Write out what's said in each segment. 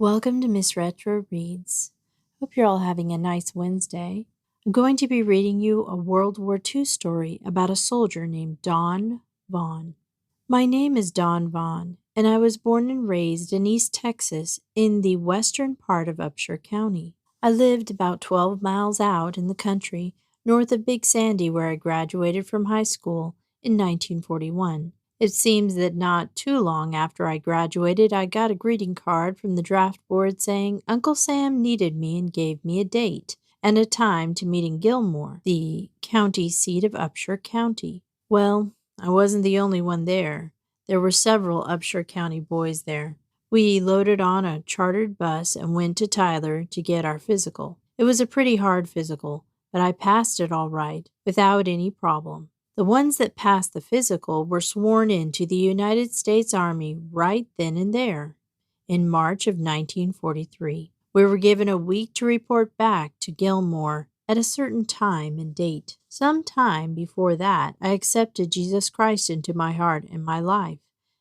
Welcome to Miss Retro Reads. Hope you're all having a nice Wednesday. I'm going to be reading you a World War II story about a soldier named Don Vaughan. My name is Don Vaughan, and I was born and raised in East Texas in the western part of Upshur County. I lived about 12 miles out in the country, north of Big Sandy, where I graduated from high school in 1941. It seems that not too long after I graduated, I got a greeting card from the draft board saying Uncle Sam needed me and gave me a date and a time to meet in Gilmore, the county seat of Upshur County. Well, I wasn't the only one there. There were several Upshur County boys there. We loaded on a chartered bus and went to Tyler to get our physical. It was a pretty hard physical, but I passed it all right, without any problem. The ones that passed the physical were sworn into the United States Army right then and there, in March of 1943. We were given a week to report back to Gilmore at a certain time and date. Some time before that, I accepted Jesus Christ into my heart and my life,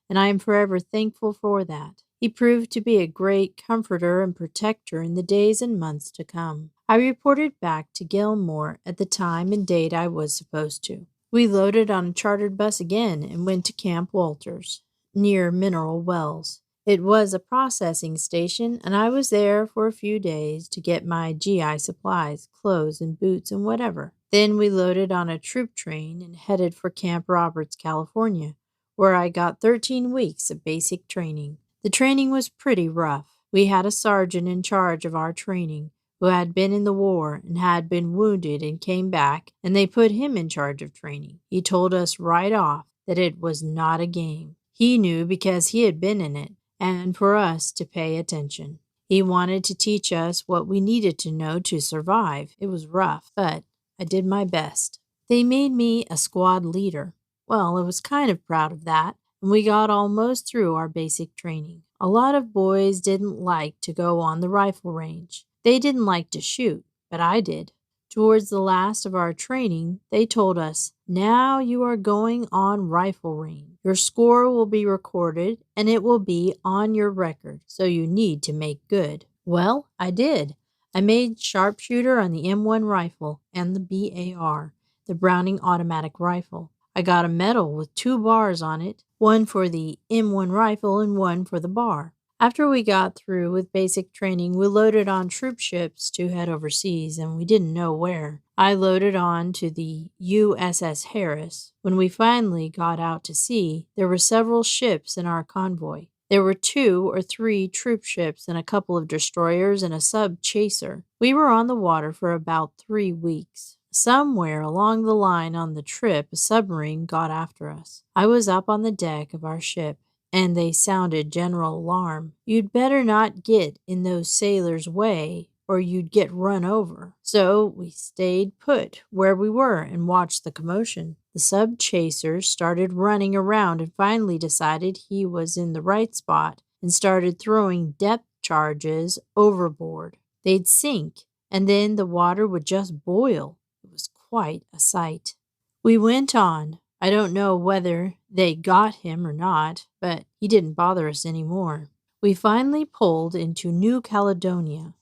and I am forever thankful for that. He proved to be a great comforter and protector in the days and months to come. I reported back to Gilmore at the time and date I was supposed to. We loaded on a chartered bus again and went to Camp Walters, near Mineral Wells. It was a processing station, and I was there for a few days to get my GI supplies, clothes and boots and whatever. Then we loaded on a troop train and headed for Camp Roberts, California, where I got 13 weeks of basic training. The training was pretty rough. We had a sergeant in charge of our training, who had been in the war and had been wounded and came back, and they put him in charge of training. He told us right off that it was not a game. He knew because he had been in it, and for us to pay attention. He wanted to teach us what we needed to know to survive. It was rough, but I did my best. They made me a squad leader. Well, I was kind of proud of that, and we got almost through our basic training. A lot of boys didn't like to go on the rifle range. They didn't like to shoot, but I did. Towards the last of our training, they told us, "Now you are going on rifle range. Your score will be recorded, and it will be on your record, so you need to make good." Well, I did. I made sharpshooter on the M1 rifle and the BAR, the Browning automatic rifle. I got a medal with 2 bars on it, one for the M1 rifle and one for the bar. After we got through with basic training, we loaded on troop ships to head overseas, and we didn't know where. I loaded on to the USS Harris. When we finally got out to sea, there were several ships in our convoy. There were 2 or 3 troop ships and a couple of destroyers and a sub-chaser. We were on the water for about 3 weeks. Somewhere along the line on the trip, a submarine got after us. I was up on the deck of our ship, and they sounded general alarm. You'd better not get in those sailors' way, or you'd get run over. So we stayed put where we were and watched the commotion. The sub-chaser started running around and finally decided he was in the right spot and started throwing depth charges overboard. They'd sink, and then the water would just boil. It was quite a sight. We went on. I don't know whether they got him or not, but he didn't bother us anymore. We finally pulled into New Caledonia.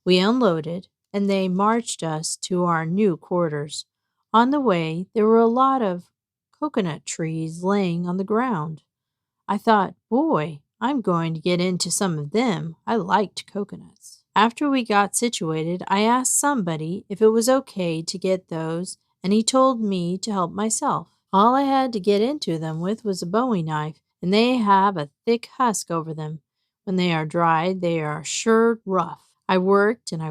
We unloaded, and they marched us to our new quarters. On the way, there were a lot of coconut trees laying on the ground. I thought, boy, I'm going to get into some of them. I liked coconuts. After we got situated, I asked somebody if it was okay to get those, and he told me to help myself. All I had to get into them with was a bowie knife, and they have a thick husk over them. When they are dried, they are sure rough. I worked, and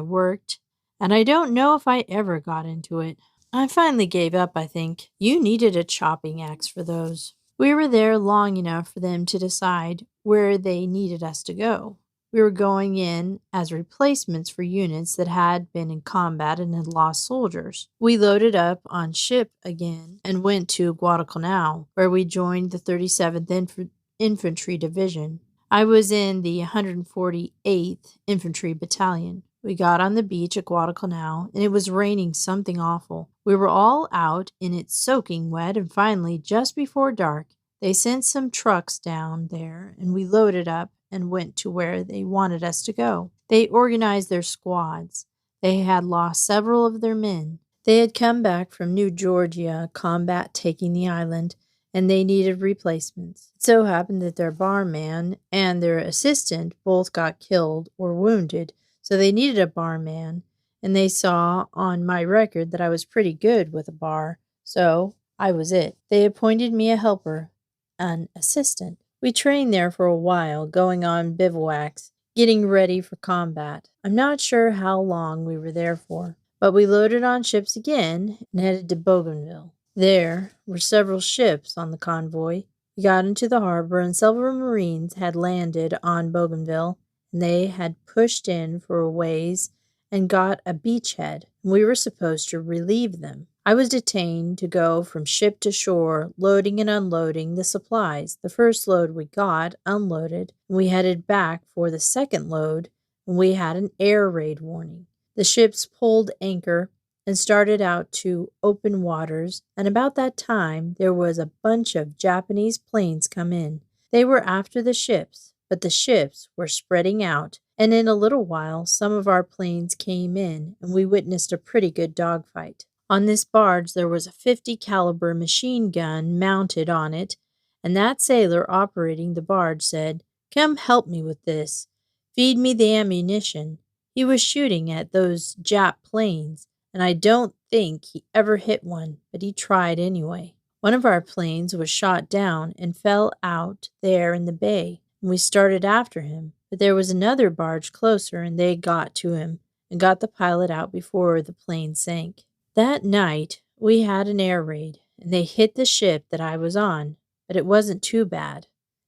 I don't know if I ever got into it. I finally gave up, I think. You needed a chopping axe for those. We were there long enough for them to decide where they needed us to go. We were going in as replacements for units that had been in combat and had lost soldiers. We loaded up on ship again and went to Guadalcanal, where we joined the 37th Infantry Division. I was in the 148th Infantry Battalion. We got on the beach at Guadalcanal, and it was raining something awful. We were all out in it soaking wet, and finally, just before dark, they sent some trucks down there, and we loaded up and went to where they wanted us to go. They organized their squads. They had lost several of their men. They had come back from New Georgia combat taking the island, and they needed replacements. It so happened that their barman and their assistant both got killed or wounded, so they needed a barman, and they saw on my record that I was pretty good with a bar, so I was it. They appointed me a helper, an assistant. We trained there for a while, going on bivouacs, getting ready for combat. I'm not sure how long we were there for, but we loaded on ships again and headed to Bougainville. There were several ships on the convoy. We got into the harbor, and several Marines had landed on Bougainville, and they had pushed in for a ways and got a beachhead. We were supposed to relieve them. I was detained to go from ship to shore, loading and unloading the supplies. The first load we got unloaded, and we headed back for the second load, and we had an air raid warning. The ships pulled anchor and started out to open waters, and about that time there was a bunch of Japanese planes come in. They were after the ships, but the ships were spreading out, and in a little while some of our planes came in, and we witnessed a pretty good dogfight. On this barge there was a 50 caliber machine gun mounted on it, and that sailor operating the barge said, "Come help me with this. Feed me the ammunition." He was shooting at those Jap planes, and I don't think he ever hit one, but he tried anyway. One of our planes was shot down and fell out there in the bay, and we started after him, but there was another barge closer, and they got to him and got the pilot out before the plane sank. That night, we had an air raid, and they hit the ship that I was on, but it wasn't too bad.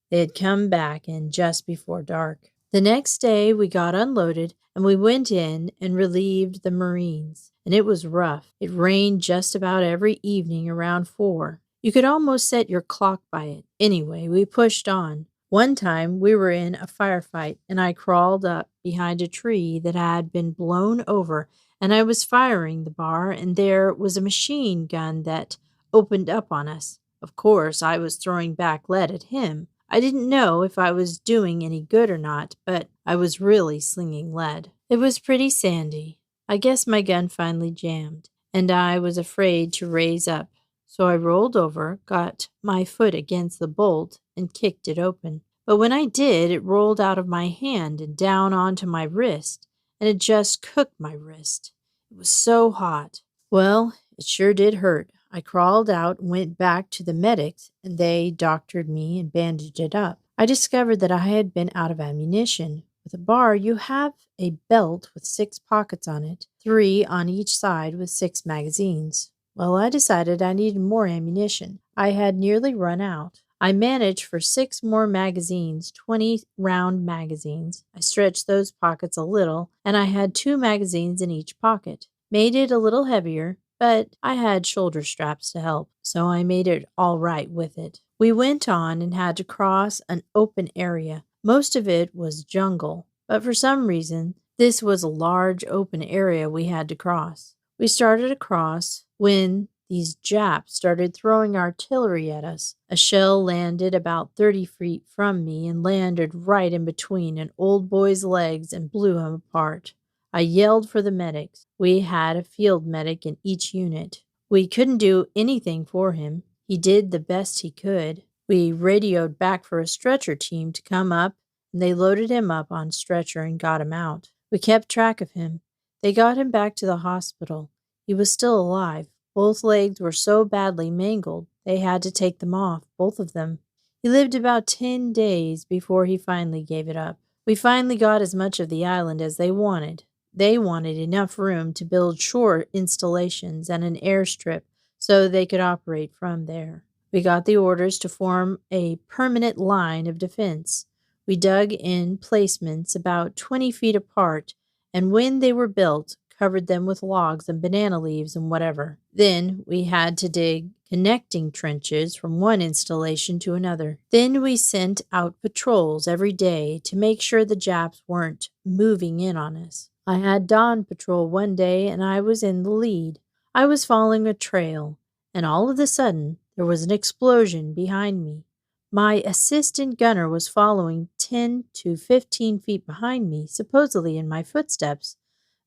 They had come back in just before dark. The next day, we got unloaded, and we went in and relieved the Marines, and it was rough. It rained just about every evening around 4. You could almost set your clock by it. Anyway, we pushed on. One time, we were in a firefight, and I crawled up behind a tree that had been blown over, and I was firing the bar, and there was a machine gun that opened up on us. Of course, I was throwing back lead at him. I didn't know if I was doing any good or not, but I was really slinging lead. It was pretty sandy. I guess my gun finally jammed, and I was afraid to raise up. So I rolled over, got my foot against the bolt, and kicked it open. But when I did, it rolled out of my hand and down onto my wrist, and it just cooked my wrist. It was so hot. Well, it sure did hurt. I crawled out and went back to the medics, and they doctored me and bandaged it up. I discovered that I had been out of ammunition. With a bar, you have a belt with 6 pockets on it, 3 on each side with 6 magazines. Well, I decided I needed more ammunition. I had nearly run out. I managed for 6 more magazines, 20-round magazines. I stretched those pockets a little, and I had 2 magazines in each pocket. Made it a little heavier, but I had shoulder straps to help, so I made it all right with it. We went on and had to cross an open area. Most of it was jungle, but for some reason, this was a large open area we had to cross. We started across when these Japs started throwing artillery at us. A shell landed about 30 feet from me and landed right in between an old boy's legs and blew him apart. I yelled for the medics. We had a field medic in each unit. We couldn't do anything for him. He did the best he could. We radioed back for a stretcher team to come up, and they loaded him up on stretcher and got him out. We kept track of him. They got him back to the hospital. He was still alive. Both legs were so badly mangled, they had to take them off, both of them. He lived about 10 days before he finally gave it up. We finally got as much of the island as they wanted. They wanted enough room to build shore installations and an airstrip so they could operate from there. We got the orders to form a permanent line of defense. We dug in placements about 20 feet apart, and when they were built, covered them with logs and banana leaves and whatever. Then we had to dig connecting trenches from one installation to another. Then we sent out patrols every day to make sure the Japs weren't moving in on us. I had Don patrol one day, and I was in the lead. I was following a trail, and all of a sudden, there was an explosion behind me. My assistant gunner was following 10 to 15 feet behind me, supposedly in my footsteps,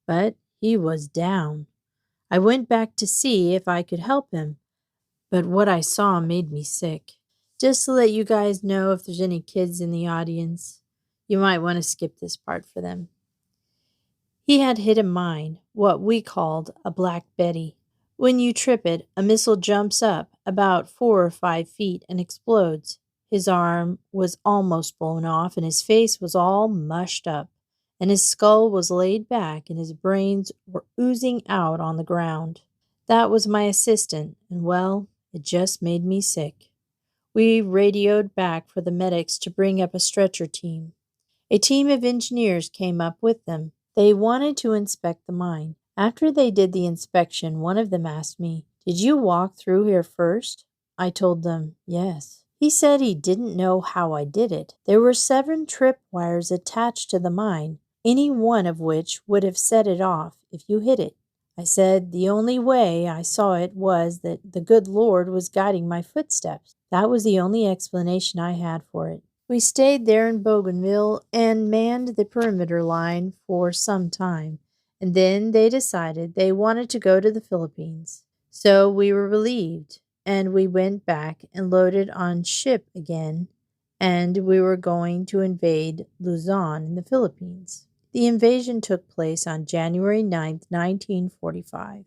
but he was down. I went back to see if I could help him, but what I saw made me sick. Just to let you guys know, if there's any kids in the audience, you might want to skip this part for them. He had hit a mine, what we called a Black Betty. When you trip it, a missile jumps up about 4 or 5 feet and explodes. His arm was almost blown off, and his face was all mushed up, and his skull was laid back, and his brains were oozing out on the ground. That was my assistant, and well, it just made me sick. We radioed back for the medics to bring up a stretcher team. A team of engineers came up with them. They wanted to inspect the mine. After they did the inspection, one of them asked me, "Did you walk through here first?" I told them, yes. He said he didn't know how I did it. There were 7 trip wires attached to the mine, any one of which would have set it off if you hit it. I said the only way I saw it was that the good Lord was guiding my footsteps. That was the only explanation I had for it. We stayed there in Bougainville and manned the perimeter line for some time, and then they decided they wanted to go to the Philippines. So we were relieved, and we went back and loaded on ship again, and we were going to invade Luzon in the Philippines. The invasion took place on January 9th, 1945.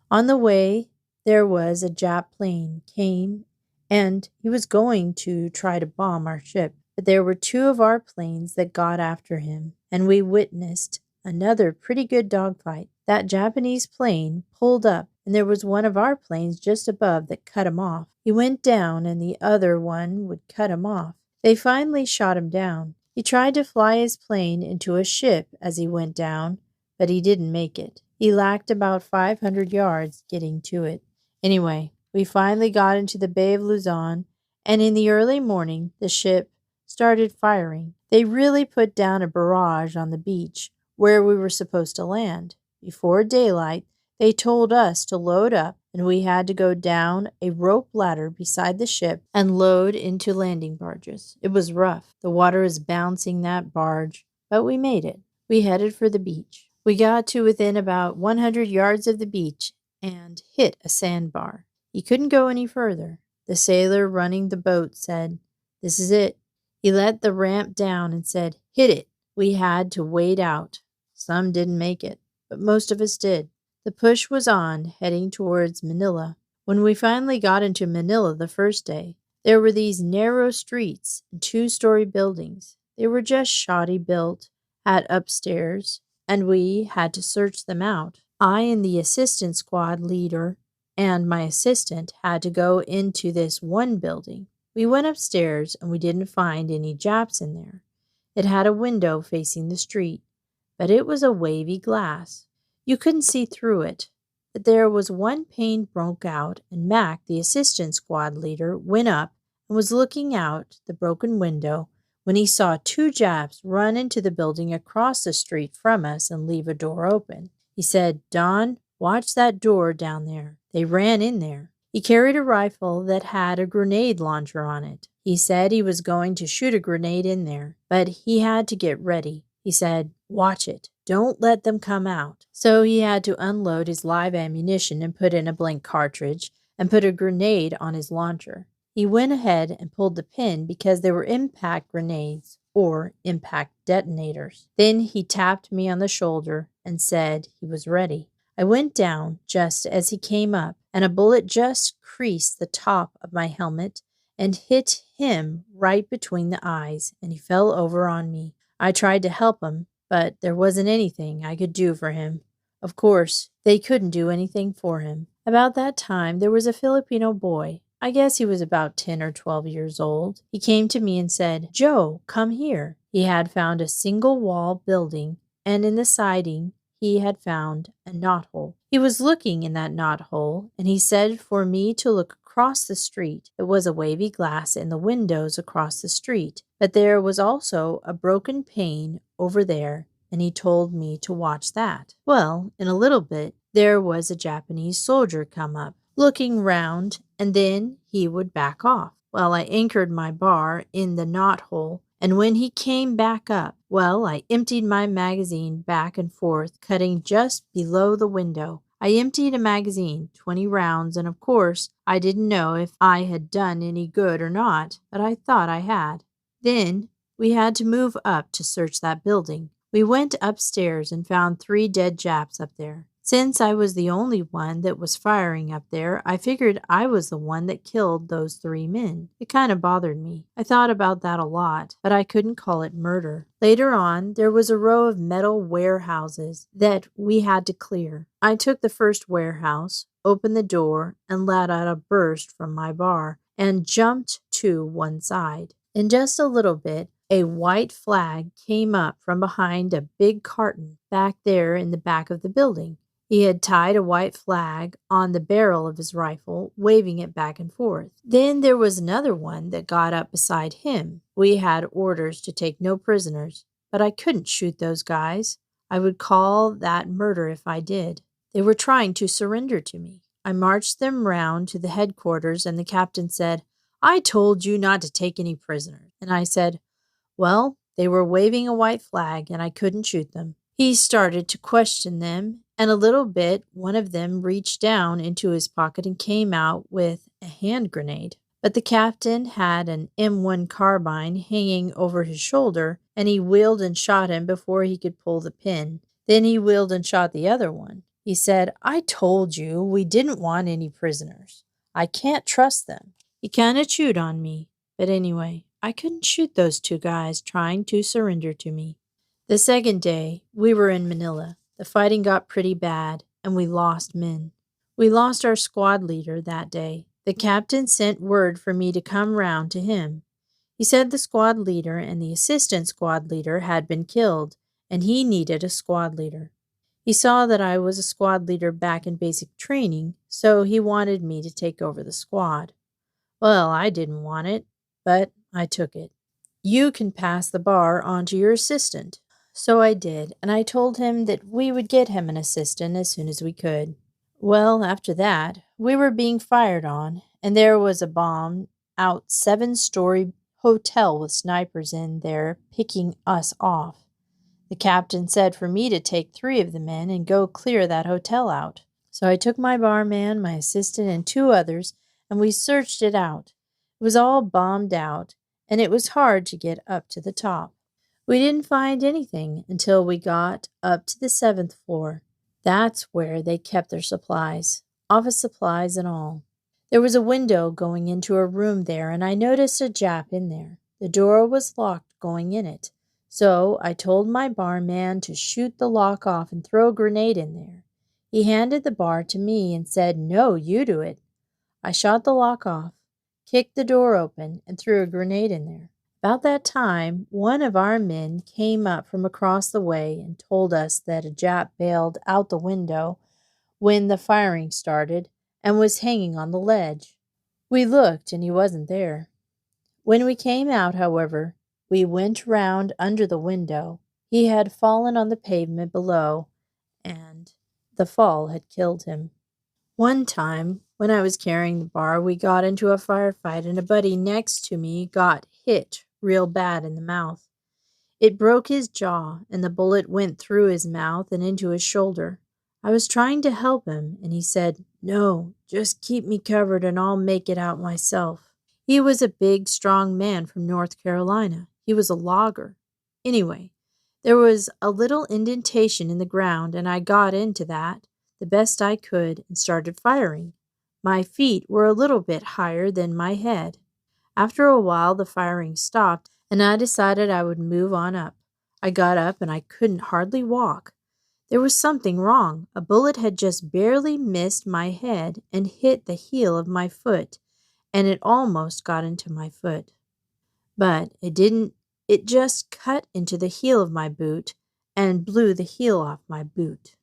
On the way, there was a Jap plane came, and he was going to try to bomb our ship. But there were 2 of our planes that got after him, and we witnessed another pretty good dogfight. That Japanese plane pulled up, and there was one of our planes just above that cut him off. He went down, and the other one would cut him off. They finally shot him down. He tried to fly his plane into a ship as he went down, but he didn't make it. He lacked about 500 yards getting to it. Anyway, we finally got into the Bay of Luzon, and in the early morning, the ship started firing. They really put down a barrage on the beach where we were supposed to land. Before daylight, they told us to load up, and we had to go down a rope ladder beside the ship and load into landing barges. It was rough. The water was bouncing that barge, but we made it. We headed for the beach. We got to within about 100 yards of the beach and hit a sandbar. He couldn't go any further. The sailor running the boat said, "This is it." He let the ramp down and said, "Hit it." We had to wade out. Some didn't make it, but most of us did. The push was on, heading towards Manila. When we finally got into Manila the first day, there were these narrow streets and 2-story buildings. They were just shoddy built, had upstairs, and we had to search them out. I and the assistant squad leader and my assistant had to go into this one building. We went upstairs, and we didn't find any Japs in there. It had a window facing the street, but it was a wavy glass. You couldn't see through it, but there was one pane broke out, and Mac, the assistant squad leader, went up and was looking out the broken window when he saw 2 Japs run into the building across the street from us and leave a door open. He said, "Don, watch that door down there." They ran in there. He carried a rifle that had a grenade launcher on it. He said he was going to shoot a grenade in there, but he had to get ready. He said, "Watch it. Don't let them come out." So he had to unload his live ammunition and put in a blank cartridge and put a grenade on his launcher. He went ahead and pulled the pin because they were impact grenades or impact detonators. Then he tapped me on the shoulder and said he was ready. I went down just as he came up, and a bullet just creased the top of my helmet and hit him right between the eyes, and he fell over on me. I tried to help him, but there wasn't anything I could do for him. Of course, they couldn't do anything for him. About that time, there was a Filipino boy. I guess he was about 10 or 12 years old. He came to me and said, "Joe, come here." He had found a single-wall building, and in the siding, he had found a knothole. He was looking in that knothole, and he said for me to look across the street. It was a wavy glass in the windows across the street, but there was also a broken pane over there, and he told me to watch that. Well, in a little bit, there was a Japanese soldier come up, looking round, and then he would back off. Well, I anchored my bar in the knothole And when he came back up, well, I emptied my magazine back and forth, cutting just below the window. I emptied a magazine, 20 rounds, and of course, I didn't know if I had done any good or not, but I thought I had. Then we had to move up to search that building. We went upstairs and found 3 dead Japs up there. Since I was the only one that was firing up there, I figured I was the one that killed those 3 men. It kind of bothered me. I thought about that a lot, but I couldn't call it murder. Later on, there was a row of metal warehouses that we had to clear. I took the first warehouse, opened the door, and let out a burst from my bar and jumped to one side. In just a little bit, a white flag came up from behind a big carton back there in the back of the building. He had tied a white flag on the barrel of his rifle, waving it back and forth. Then there was another one that got up beside him. We had orders to take no prisoners, but I couldn't shoot those guys. I would call that murder if I did. They were trying to surrender to me. I marched them round to the headquarters, and the captain said, "I told you not to take any prisoners." And I said, "Well, they were waving a white flag, and I couldn't shoot them." He started to question them, and a little bit, one of them reached down into his pocket and came out with a hand grenade. But the captain had an M1 carbine hanging over his shoulder, and he wheeled and shot him before he could pull the pin. Then he wheeled and shot the other one. He said, "I told you we didn't want any prisoners. I can't trust them." He kind of chewed on me, but anyway, I couldn't shoot those 2 guys trying to surrender to me. The second day, we were in Manila. The fighting got pretty bad, and we lost men. We lost our squad leader that day. The captain sent word for me to come round to him. He said the squad leader and the assistant squad leader had been killed, and he needed a squad leader. He saw that I was a squad leader back in basic training, so he wanted me to take over the squad. Well, I didn't want it, but I took it. "You can pass the bar on to your assistant." So I did, and I told him that we would get him an assistant as soon as we could. Well, after that, we were being fired on, and there was a bomb out 7-story hotel with snipers in there picking us off. The captain said for me to take 3 of the men and go clear that hotel out. So I took my barman, my assistant, and 2 others, and we searched it out. It was all bombed out, and it was hard to get up to the top. We didn't find anything until we got up to the 7th floor. That's where they kept their supplies, office supplies and all. There was a window going into a room there, and I noticed a Jap in there. The door was locked going in it, so I told my barman to shoot the lock off and throw a grenade in there. He handed the bar to me and said, "No, you do it." I shot the lock off, kicked the door open, and threw a grenade in there. About that time, one of our men came up from across the way and told us that a Jap bailed out the window when the firing started and was hanging on the ledge. We looked, and he wasn't there. When we came out, however, we went round under the window. He had fallen on the pavement below, and the fall had killed him. One time, when I was carrying the bar, we got into a firefight, and a buddy next to me got hit real bad in the mouth. It broke his jaw, and the bullet went through his mouth and into his shoulder. I was trying to help him, and he said, "No, just keep me covered and I'll make it out myself." He was a big, strong man from North Carolina. He was a logger. Anyway, there was a little indentation in the ground, and I got into that the best I could and started firing. My feet were a little bit higher than my head. After a while, the firing stopped, and I decided I would move on up. I got up, and I couldn't hardly walk. There was something wrong. A bullet had just barely missed my head and hit the heel of my foot, and it almost got into my foot. But it didn't. It just cut into the heel of my boot and blew the heel off my boot.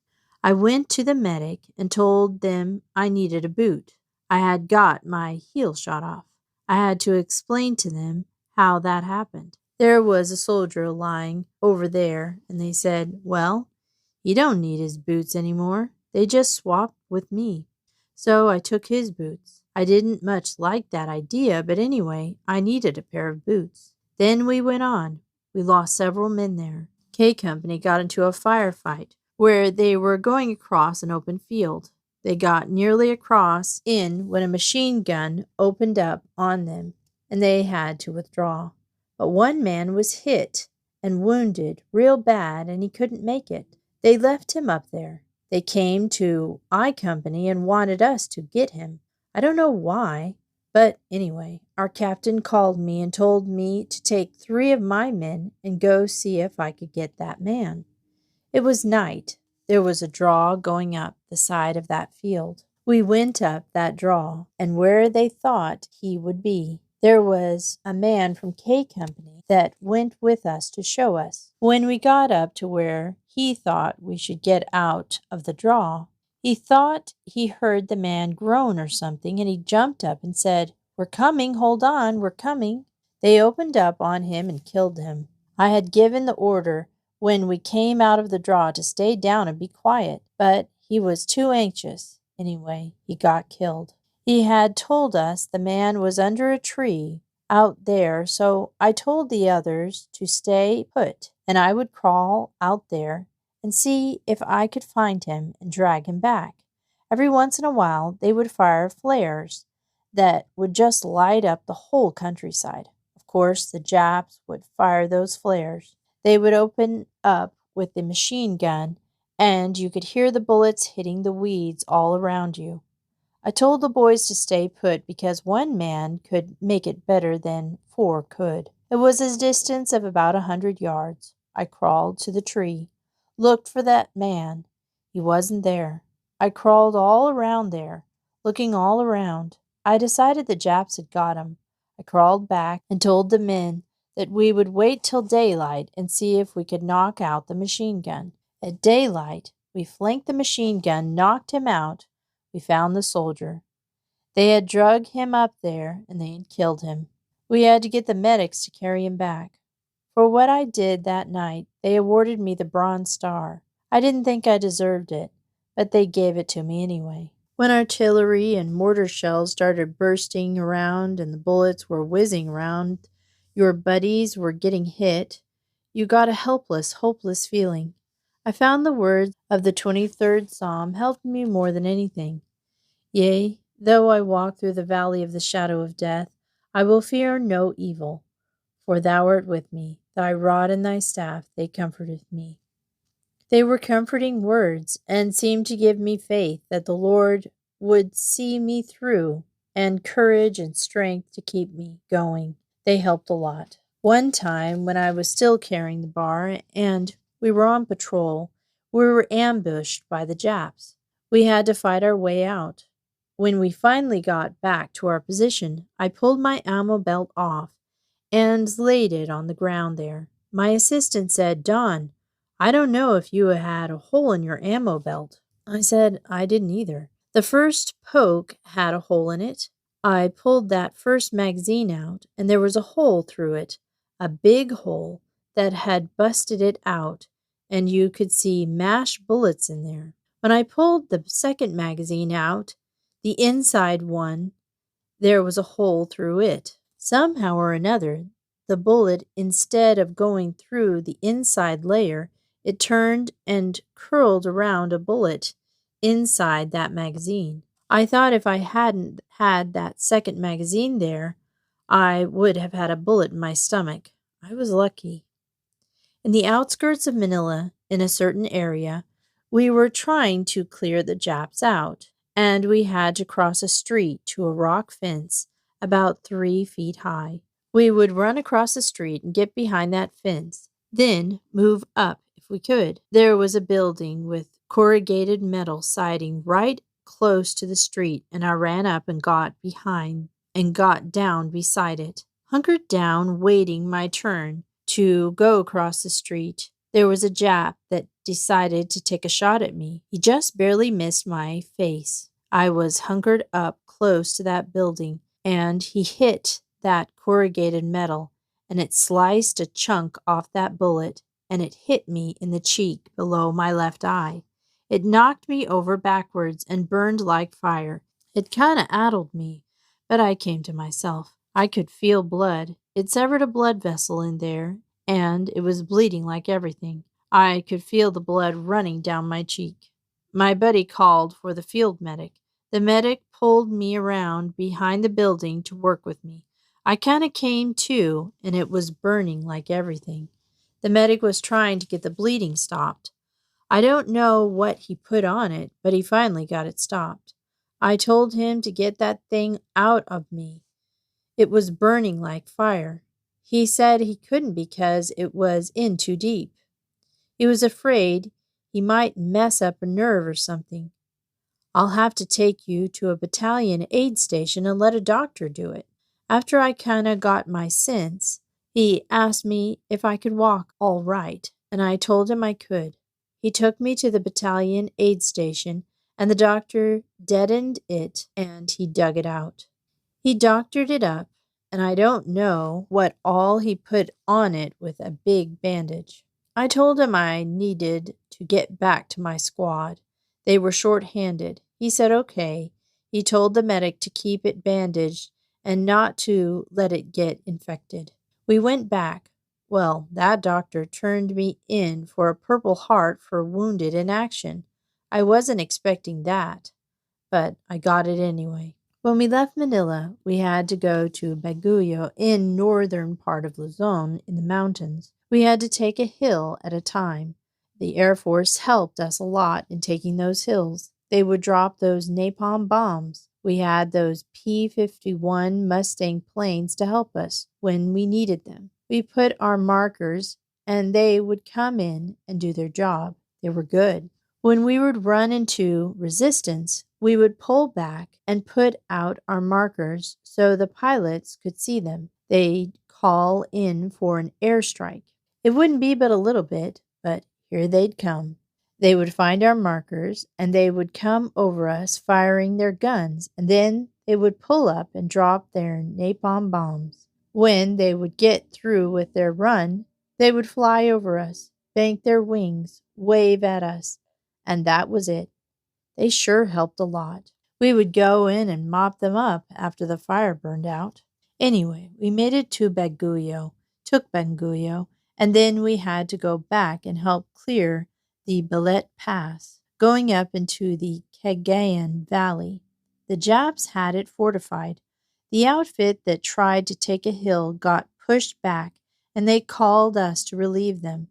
I went to the medic and told them I needed a boot. I had got my heel shot off. I had to explain to them how that happened. There was a soldier lying over there, and they said, "Well, he don't need his boots anymore. They just swapped with me." So I took his boots. I didn't much like that idea, but anyway, I needed a pair of boots. Then we went on. We lost several men there. K Company got into a firefight where they were going across an open field. They got nearly across in when a machine gun opened up on them, and they had to withdraw. But one man was hit and wounded real bad, and he couldn't make it. They left him up there. They came to I Company and wanted us to get him. I don't know why, but anyway, our captain called me and told me to take 3 of my men and go see if I could get that man. It was night. There was a draw going up the side of that field. We went up that draw, and where they thought he would be, there was a man from K Company that went with us to show us. When we got up to where he thought we should get out of the draw, he thought he heard the man groan or something, and he jumped up and said, "We're coming, hold on, we're coming." They opened up on him and killed him. I had given the order when we came out of the draw to stay down and be quiet, but he was too anxious. Anyway, he got killed. He had told us the man was under a tree out there, so I told the others to stay put, and I would crawl out there and see if I could find him and drag him back. Every once in a while, they would fire flares that would just light up the whole countryside. Of course, the Japs would fire those flares. They would open up with the machine gun, and you could hear the bullets hitting the weeds all around you. I told the boys to stay put because one man could make it better than 4 could. It was a distance of about 100 yards. I crawled to the tree, looked for that man. He wasn't there. I crawled all around there, looking all around. I decided the Japs had got him. I crawled back and told the men that we would wait till daylight and see if we could knock out the machine gun. At daylight, we flanked the machine gun, knocked him out. We found the soldier. They had drug him up there, and they had killed him. We had to get the medics to carry him back. For what I did that night, they awarded me the Bronze Star. I didn't think I deserved it, but they gave it to me anyway. When artillery and mortar shells started bursting around and the bullets were whizzing around, your buddies were getting hit, you got a helpless, hopeless feeling. I found the words of the 23rd Psalm helped me more than anything. Yea, though I walk through the valley of the shadow of death, I will fear no evil, for thou art with me. Thy rod and thy staff, they comforted me. They were comforting words and seemed to give me faith that the Lord would see me through and courage and strength to keep me going. They helped a lot. One time when I was still carrying the bar and we were on patrol, we were ambushed by the Japs. We had to fight our way out. When we finally got back to our position, I pulled my ammo belt off and laid it on the ground there. My assistant said, "Don, I don't know if you had a hole in your ammo belt." I said I didn't either. The first poke had a hole in it. I pulled that first magazine out, and there was a hole through it, a big hole that had busted it out, and you could see mashed bullets in there. When I pulled the second magazine out, the inside one, there was a hole through it. Somehow or another, the bullet, instead of going through the inside layer, it turned and curled around a bullet inside that magazine. I thought if I hadn't had that second magazine there, I would have had a bullet in my stomach. I was lucky. In the outskirts of Manila, in a certain area, we were trying to clear the Japs out, and we had to cross a street to a rock fence about 3 feet high. We would run across the street and get behind that fence, then move up if we could. There was a building with corrugated metal siding right close to the street, and I ran up and got behind and got down beside it, hunkered down, waiting my turn to go across the street. There was a Jap that decided to take a shot at me. He just barely missed my face. I was hunkered up close to that building, and he hit that corrugated metal, and it sliced a chunk off that bullet, and it hit me in the cheek below my left eye. It knocked me over backwards and burned like fire. It kind of addled me, but I came to myself. I could feel blood. It severed a blood vessel in there, and it was bleeding like everything. I could feel the blood running down my cheek. My buddy called for the field medic. The medic pulled me around behind the building to work with me. I kind of came to, and it was burning like everything. The medic was trying to get the bleeding stopped. I don't know what he put on it, but he finally got it stopped. I told him to get that thing out of me. It was burning like fire. He said he couldn't because it was in too deep. He was afraid he might mess up a nerve or something. I'll have to take you to a battalion aid station and let a doctor do it. After I kinda got my sense, he asked me if I could walk all right, and I told him I could. He took me to the battalion aid station, and the doctor deadened it and he dug it out. He doctored it up, and I don't know what all he put on it with a big bandage. I told him I needed to get back to my squad. They were short-handed. He said okay. He told the medic to keep it bandaged and not to let it get infected. We went back. Well, that doctor turned me in for a Purple Heart for wounded in action. I wasn't expecting that, but I got it anyway. When we left Manila, we had to go to Baguio in northern part of Luzon in the mountains. We had to take a hill at a time. The Air Force helped us a lot in taking those hills. They would drop those napalm bombs. We had those P-51 Mustang planes to help us when we needed them. We put our markers and they would come in and do their job. They were good. When we would run into resistance, we would pull back and put out our markers so the pilots could see them. They'd call in for an airstrike. It wouldn't be but a little bit, but here they'd come. They would find our markers, and they would come over us firing their guns, and then they would pull up and drop their napalm bombs. When they would get through with their run, they would fly over us, bank their wings, wave at us, and that was it. They sure helped a lot. We would go in and mop them up after the fire burned out. Anyway, we made it to took Baguio, and then we had to go back and help clear the Ballet Pass, going up into the Cagayan Valley. The Japs had it fortified. The outfit that tried to take a hill got pushed back, and they called us to relieve them.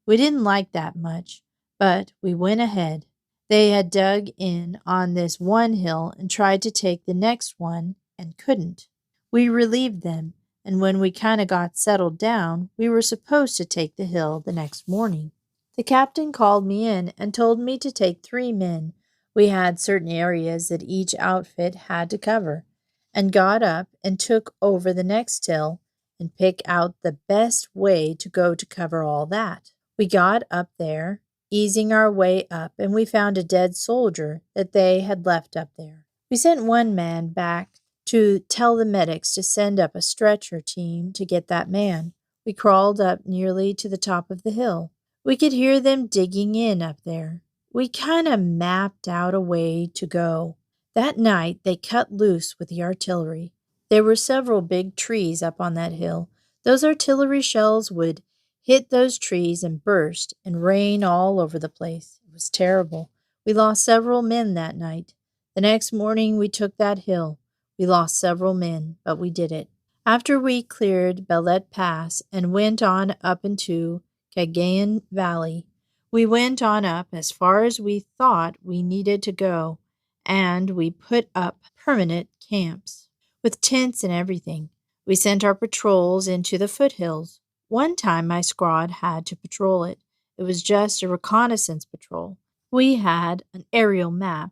We didn't like that much, but we went ahead. They had dug in on this one hill and tried to take the next one and couldn't. We relieved them, and when we kind of got settled down, we were supposed to take the hill the next morning. The captain called me in and told me to take 3 men. We had certain areas that each outfit had to cover, and got up and took over the next hill and pick out the best way to go to cover all that. We got up there, easing our way up, and we found a dead soldier that they had left up there. We sent one man back to tell the medics to send up a stretcher team to get that man. We crawled up nearly to the top of the hill. We could hear them digging in up there. We kind of mapped out a way to go. That night, they cut loose with the artillery. There were several big trees up on that hill. Those artillery shells would hit those trees and burst and rain all over the place. It was terrible. We lost several men that night. The next morning, we took that hill. We lost several men, but we did it. After we cleared Ballet Pass and went on up into Cagayan Valley, we went on up as far as we thought we needed to go, and we put up permanent camps with tents and everything. We sent our patrols into the foothills. One time my squad had to patrol it. It was just a reconnaissance patrol. We had an aerial map,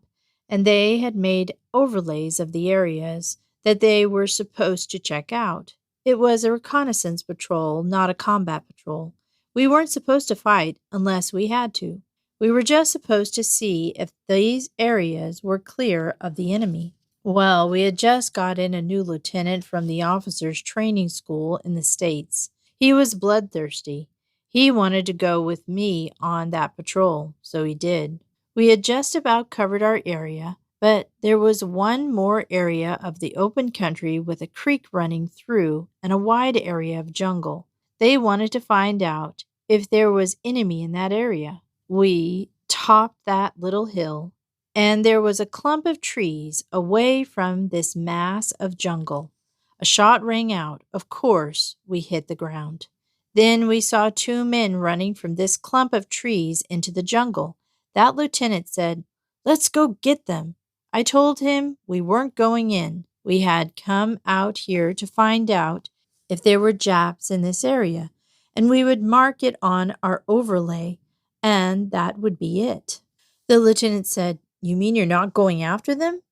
and they had made overlays of the areas that they were supposed to check out. It was a reconnaissance patrol, not a combat patrol. We weren't supposed to fight unless we had to. We were just supposed to see if these areas were clear of the enemy. Well, we had just got in a new lieutenant from the officers' training school in the States. He was bloodthirsty. He wanted to go with me on that patrol, so he did. We had just about covered our area, But there was one more area of the open country with a creek running through and a wide area of jungle. They wanted to find out if there was enemy in that area. We topped that little hill, and there was a clump of trees away from this mass of jungle. A shot rang out. Of course, we hit the ground. Then we saw two men running from this clump of trees into the jungle. That lieutenant said, "Let's go get them." I told him we weren't going in. We had come out here to find out if there were Japs in this area, and we would mark it on our overlay, and that would be it. The lieutenant said, "You mean you're not going after them?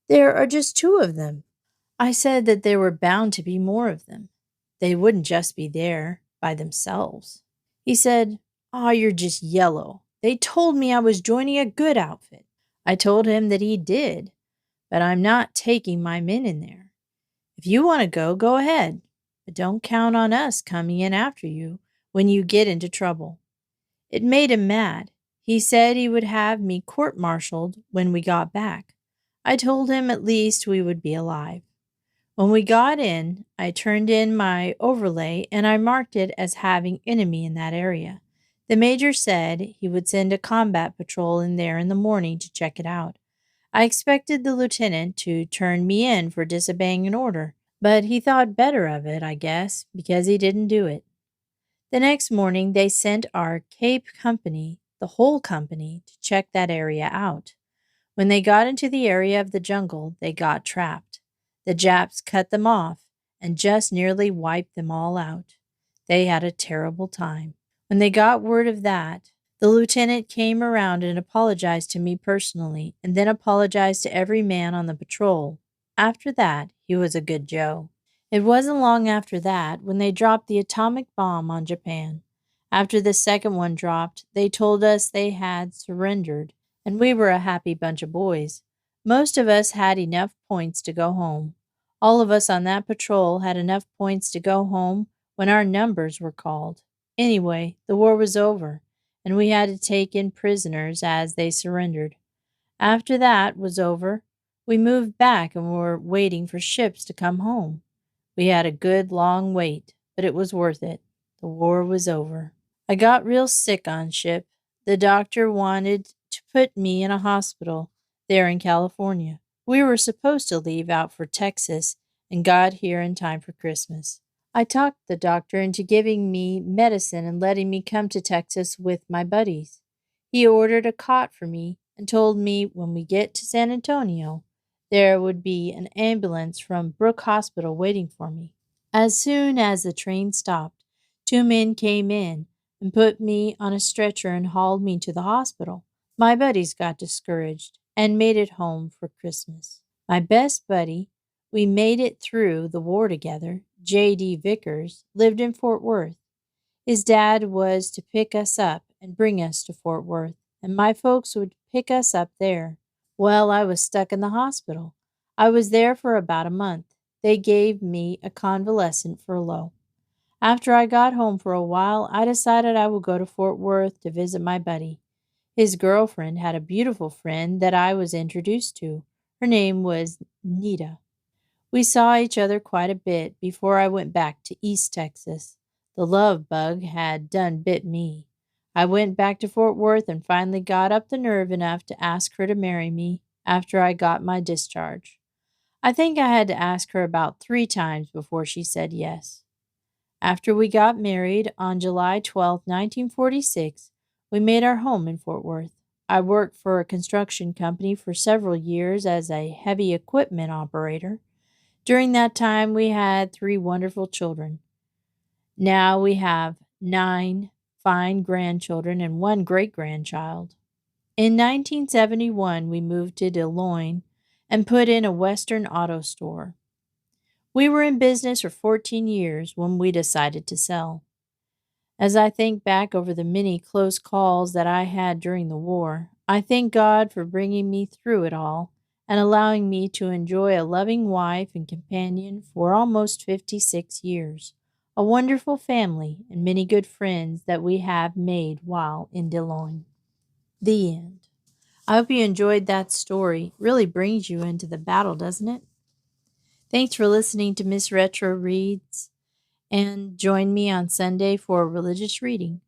There are just two of them." I said that there were bound to be more of them. They wouldn't just be there by themselves. He said, "Aw, you're just yellow. They told me I was joining a good outfit." I told him that he did, but I'm not taking my men in there. If you want to go, go ahead, but don't count on us coming in after you when you get into trouble. It made him mad. He said he would have me court-martialed when we got back. I told him at least we would be alive. When we got in, I turned in my overlay and I marked it as having enemy in that area. The major said he would send a combat patrol in there in the morning to check it out. I expected the lieutenant to turn me in for disobeying an order, but he thought better of it, I guess, because he didn't do it. The next morning, they sent our Cape company, the whole company, to check that area out. When they got into the area of the jungle, they got trapped. The Japs cut them off and just nearly wiped them all out. They had a terrible time. When they got word of that, the lieutenant came around and apologized to me personally, and then apologized to every man on the patrol. After that, he was a good Joe. It wasn't long after that when they dropped the atomic bomb on Japan. After the second one dropped, they told us they had surrendered, and we were a happy bunch of boys. Most of us had enough points to go home. All of us on that patrol had enough points to go home when our numbers were called. Anyway, the war was over, and we had to take in prisoners as they surrendered. After that was over, we moved back and were waiting for ships to come home. We had a good long wait, but it was worth it. The war was over. I got real sick on ship. The doctor wanted to put me in a hospital there in California. We were supposed to leave out for Texas and got here in time for Christmas. I talked the doctor into giving me medicine and letting me come to Texas with my buddies. He ordered a cot for me and told me when we get to San Antonio, there would be an ambulance from Brooke Hospital waiting for me. As soon as the train stopped, two men came in and put me on a stretcher and hauled me to the hospital. My buddies got discouraged and made it home for Christmas. My best buddy, we made it through the war together, J.D. Vickers, lived in Fort Worth. His dad was to pick us up and bring us to Fort Worth, and my folks would pick us up there. Well, I was stuck in the hospital. I was there for about a month. They gave me a convalescent furlough. After I got home for a while, I decided I would go to Fort Worth to visit my buddy. His girlfriend had a beautiful friend that I was introduced to. Her name was Nita. We saw each other quite a bit before I went back to East Texas. The love bug had done bit me. I went back to Fort Worth and finally got up the nerve enough to ask her to marry me after I got my discharge. I think I had to ask her about 3 times before she said yes. After we got married on July 12, 1946, we made our home in Fort Worth. I worked for a construction company for several years as a heavy equipment operator. During that time, we had 3 wonderful children. Now we have 9 fine grandchildren and 1 great-grandchild. In 1971, we moved to Des Moines and put in a Western auto store. We were in business for 14 years when we decided to sell. As I think back over the many close calls that I had during the war, I thank God for bringing me through it all and allowing me to enjoy a loving wife and companion for almost 56 years, a wonderful family, and many good friends that we have made while in Des Moines. The end. I hope you enjoyed that story. It really brings you into the battle, doesn't it? Thanks for listening to Miss Retro Reads, and join me on Sunday for a religious reading.